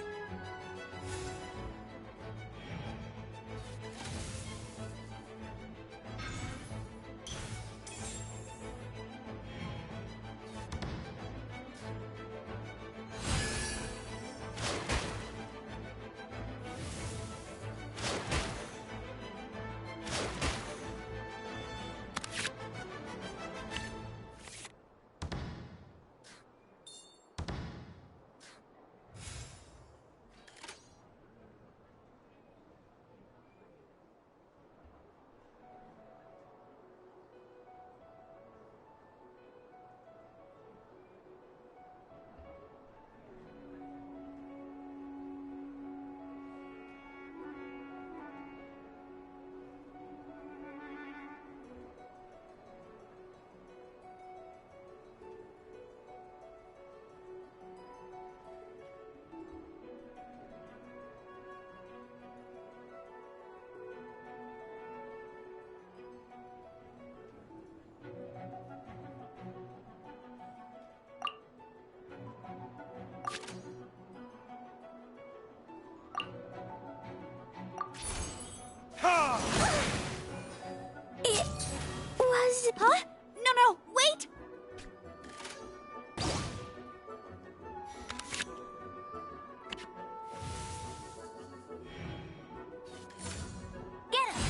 Huh? No, wait! Get him!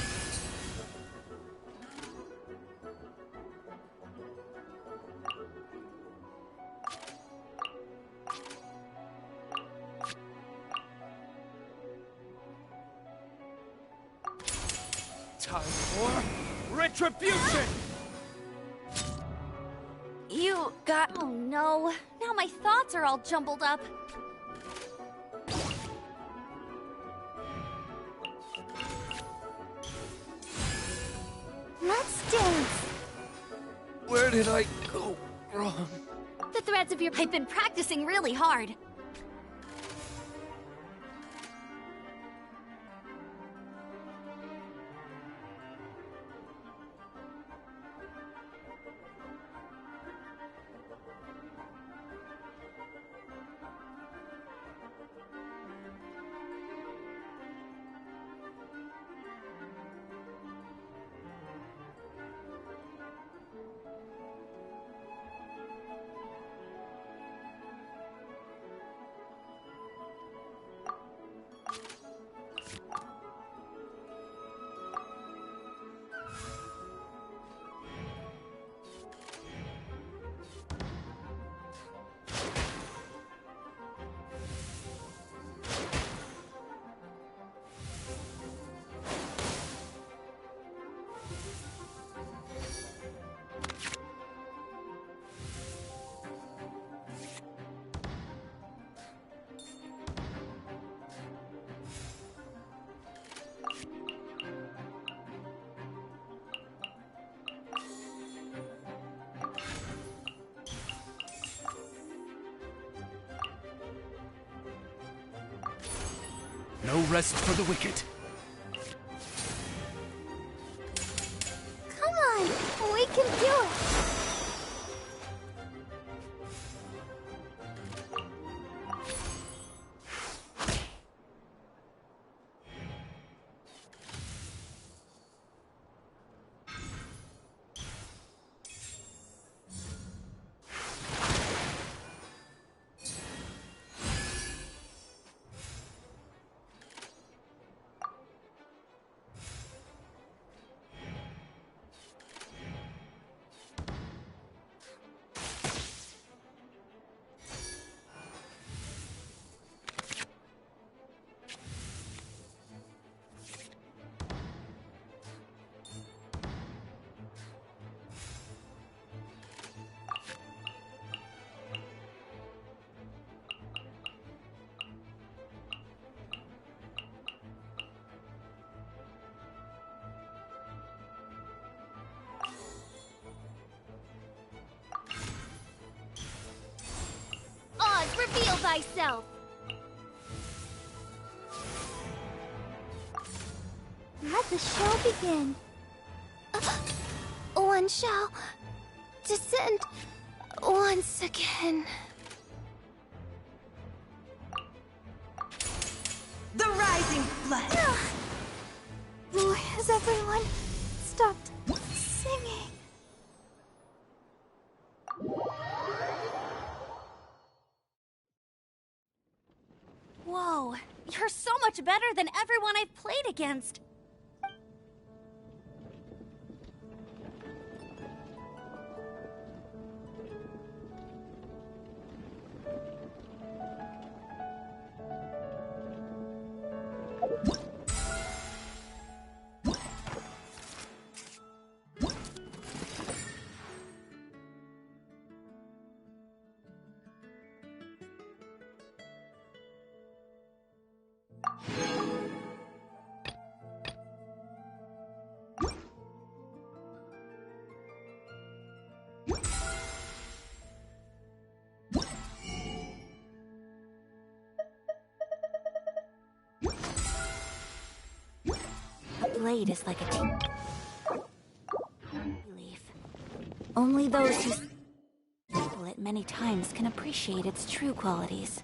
Time for retribution! You got... Oh no, now my thoughts are all jumbled up. Let's dance. Where did I go wrong? The threads of your... I've been practicing really hard. No rest for the wicked. Come on, we can do it. Oz, reveal thyself! Let the show begin. One shall descend once again. The rising flood! Why has everyone stopped singing? Whoa, you're so much better than everyone I've played against. A blade is like a tea leaf. Only those who feel it many times can appreciate its true qualities.